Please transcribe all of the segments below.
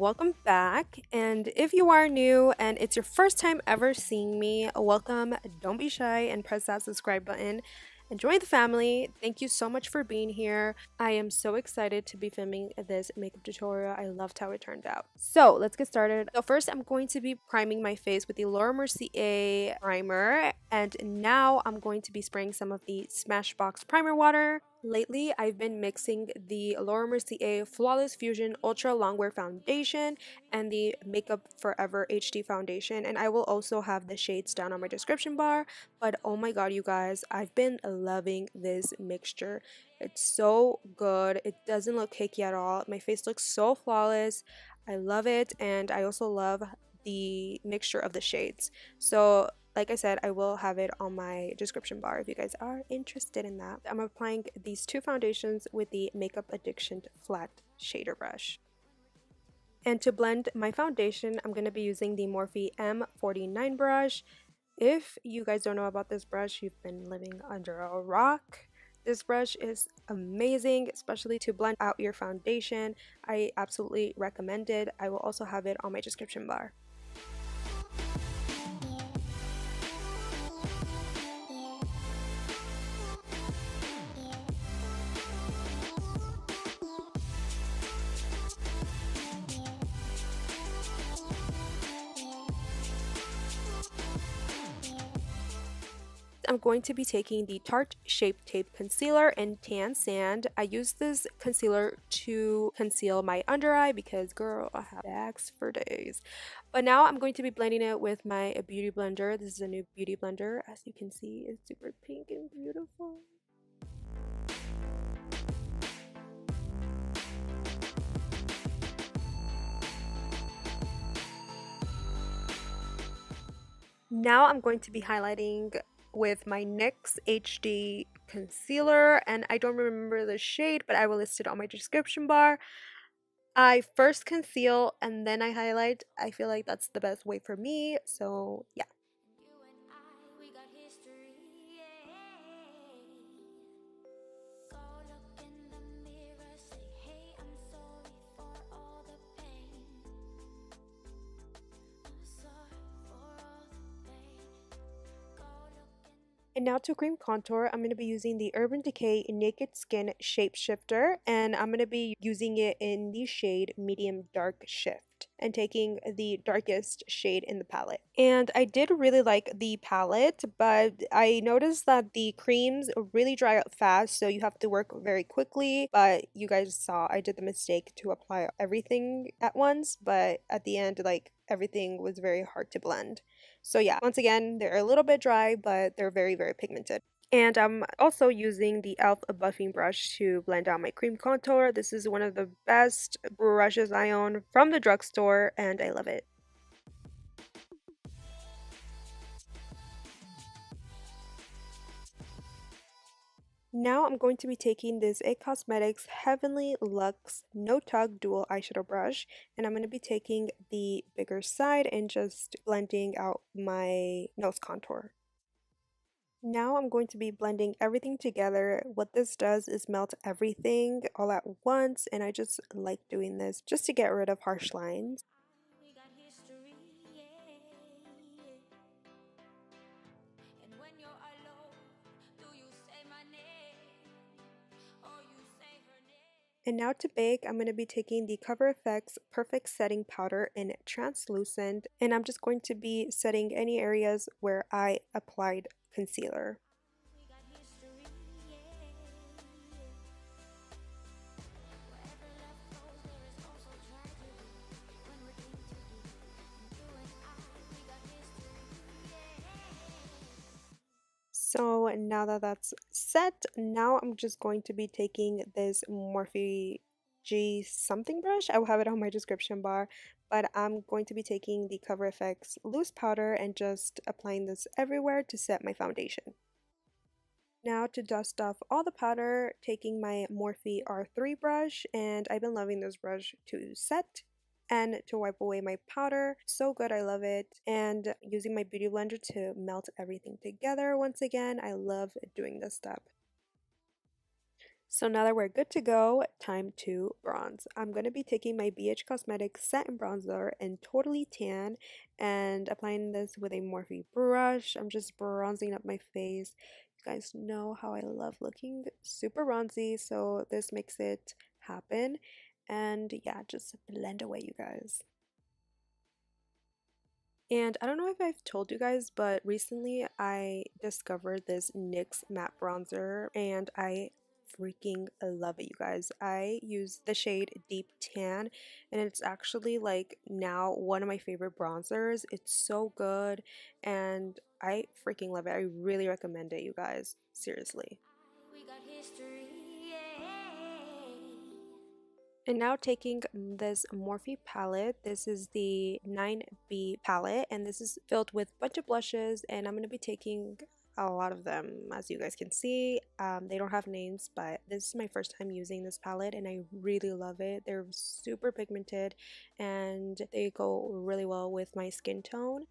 welcome back. And if you are new and it's your first time ever seeing me, welcome. Don't be shy and press that subscribe button and join the family. Thank you so much for being here. I am so excited to be filming this makeup tutorial. I loved how it turned out. So let's get started. So first, I'm going to be priming my face with the Laura Mercier primer, and now I'm going to be spraying some of the Smashbox primer water. Lately, I've been mixing the Laura Mercier Flawless Fusion Ultra Longwear Foundation and the Makeup Forever HD Foundation, and I will also have the shades down on my description bar. But oh my god, you guys, I've been loving this mixture. It's so good. It doesn't look cakey at all. My face looks so flawless. I love it, and I also love the mixture of the shades. So like I said, I will have it on my description bar if you guys are interested in that. I'm applying these two foundations with the Makeup Addiction flat shader brush. And to blend my foundation, I'm going to be using the Morphe M49 brush. If you guys don't know about this brush, you've been living under a rock. This brush is amazing, especially to blend out your foundation. I absolutely recommend it. I will also have it on my description bar. I'm going to be taking the Tarte Shape Tape Concealer in Tan Sand. I use this concealer to conceal my under eye because, girl, I have bags for days. But now I'm going to be blending it with my beauty blender. This is a new beauty blender. As you can see, it's super pink and beautiful. Now I'm going to be highlighting with my NYX HD concealer, and I don't remember the shade, but I will list it on my description bar. I first conceal and then I highlight. I feel like that's the best way for me, so yeah. And now to cream contour, I'm going to be using the Urban Decay Naked Skin Shapeshifter, and I'm going to be using it in the shade Medium Dark Shift and taking the darkest shade in the palette. And I did really like the palette, but I noticed that the creams really dry out fast, so you have to work very quickly. But you guys saw I did the mistake to apply everything at once, but at the end, like, everything was very hard to blend. So yeah, once again, they're a little bit dry, but they're very, very pigmented. And I'm also using the e.l.f. buffing brush to blend out my cream contour. This is one of the best brushes I own from the drugstore, and I love it. Now I'm going to be taking this IT Cosmetics Heavenly Luxe No Tug Dual Eyeshadow Brush, and I'm going to be taking the bigger side and just blending out my nose contour. Now I'm going to be blending everything together. What this does is melt everything all at once, and I just like doing this just to get rid of harsh lines. And now to bake, I'm going to be taking the Cover FX Perfect Setting Powder in Translucent, and I'm just going to be setting any areas where I applied concealer. So now that that's set, now I'm just going to be taking this Morphe G something brush. I will have it on my description bar, but I'm going to be taking the Cover FX loose powder and just applying this everywhere to set my foundation. Now to dust off all the powder, taking my Morphe R3 brush, and I've been loving this brush to set and to wipe away my powder. So good, I love it. And using my beauty blender to melt everything together once again. I love doing this step. So now that we're good to go, time to bronze. I'm going to be taking my BH Cosmetics Satin Bronzer in Totally Tan and applying this with a Morphe brush. I'm just bronzing up my face. You guys know how I love looking super bronzy, so this makes it happen. And yeah, just blend away, you guys. And I don't know if I've told you guys, but recently I discovered this NYX matte bronzer and I freaking love it, you guys. I use the shade Deep Tan and it's actually like now one of my favorite bronzers. It's so good and I freaking love it. I really recommend it, you guys. Seriously. We got history, yeah. And now taking this Morphe palette, this is the 9B palette, and this is filled with a bunch of blushes, and I'm going to be taking a lot of them, as you guys can see. They don't have names, but this is my first time using this palette, and I really love it. They're super pigmented, and they go really well with my skin tone.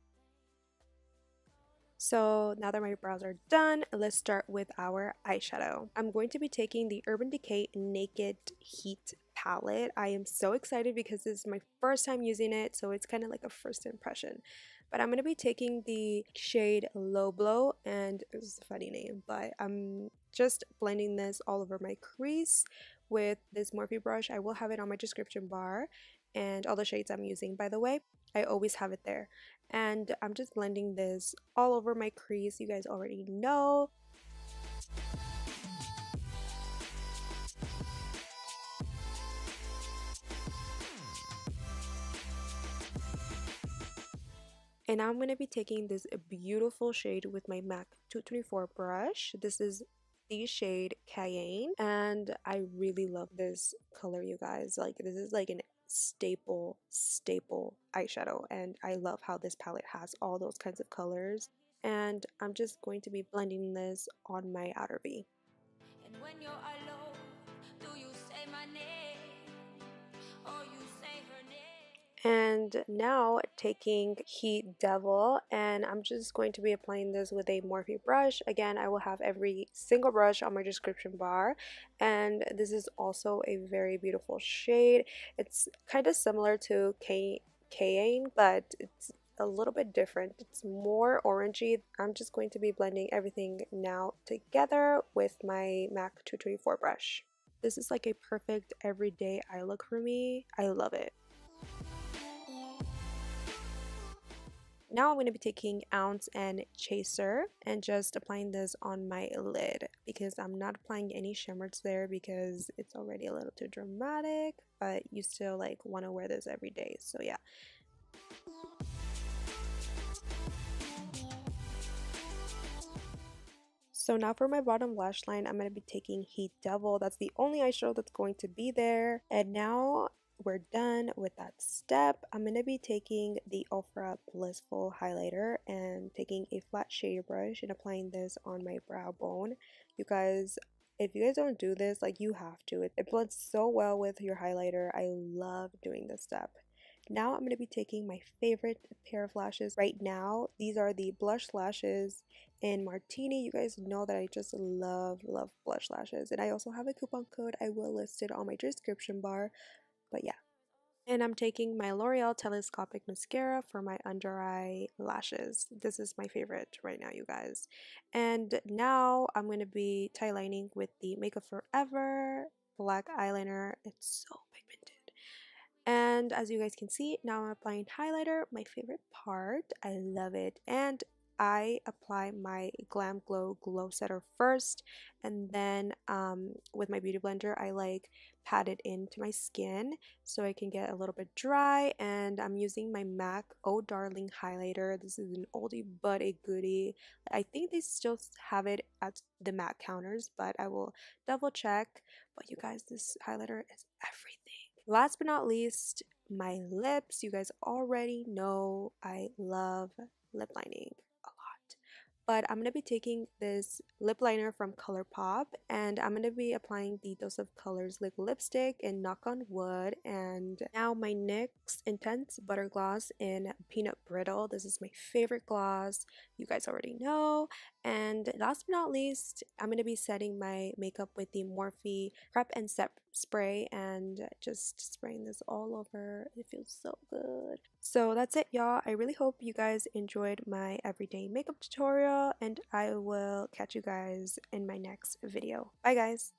So now that my brows are done, let's start with our eyeshadow. I'm going to be taking the Urban Decay Naked Heat palette. I am so excited because this is my first time using it, so it's kind of like a first impression. But I'm going to be taking the shade Low Blow, and it's a funny name, but I'm just blending this all over my crease with this Morphe brush. I will have it on my description bar, and all the shades I'm using, by the way, I always have it there. And I'm just blending this all over my crease. You guys already know. And now I'm going to be taking this beautiful shade with my MAC 224 brush. This is the shade Cayenne, and I really love this color, you guys. Like, this is like an staple eyeshadow, and I love how this palette has all those kinds of colors. And I'm just going to be blending this on my outer V. And when you're alone, do you say my name or you say her name? And now taking Heat Devil, and I'm just going to be applying this with a Morphe brush. Again, I will have every single brush on my description bar, and this is also a very beautiful shade. It's kind of similar to Cayenne, but it's a little bit different. It's more orangey. I'm just going to be blending everything now together with my MAC 224 brush. This is like a perfect everyday eye look for me. I love it. Now I'm going to be taking Ounce and Chaser and just applying this on my lid because I'm not applying any shimmers there because it's already a little too dramatic, but you still like want to wear this every day, so yeah. So now for my bottom lash line, I'm going to be taking Heat Devil. That's the only eyeshadow that's going to be there. And now we're done with that step. I'm going to be taking the Ultra Blissful highlighter and taking a flat shader brush and applying this on my brow bone. You guys, if you guys don't do this, like, you have to. It blends so well with your highlighter. I love doing this step. Now I'm going to be taking my favorite pair of lashes right now. These are the blush lashes in Martini. You guys know that I just love blush lashes, and I also have a coupon code. I will list it on my description bar, but yeah. And I'm taking my L'Oreal Telescopic Mascara for my under eye lashes. This is my favorite right now, you guys. And now I'm going to be tie lining with the Makeup Forever black eyeliner. It's so pigmented. And as you guys can see, now I'm applying highlighter, my favorite part. I love it. And I apply my Glam Glow Glow Setter first, and then with my beauty blender I like pat it into my skin so I can get a little bit dry. And I'm using my MAC Oh Darling highlighter. This is an oldie but a goodie. I think they still have it at the MAC counters, but I will double check. But you guys, this highlighter is everything. Last but not least, my lips. You guys already know I love lip lining a lot. But I'm going to be taking this lip liner from ColourPop, and I'm going to be applying the Dose of Colors liquid lipstick in Knock on Wood. And now my NYX Intense Butter Gloss in Peanut Brittle. This is my favorite gloss. You guys already know. And last but not least, I'm going to be setting my makeup with the Morphe Prep and Set spray and just spraying this all over. It feels so good. So that's it, y'all. I really hope you guys enjoyed my everyday makeup tutorial, and I will catch you guys in my next video. Bye, guys.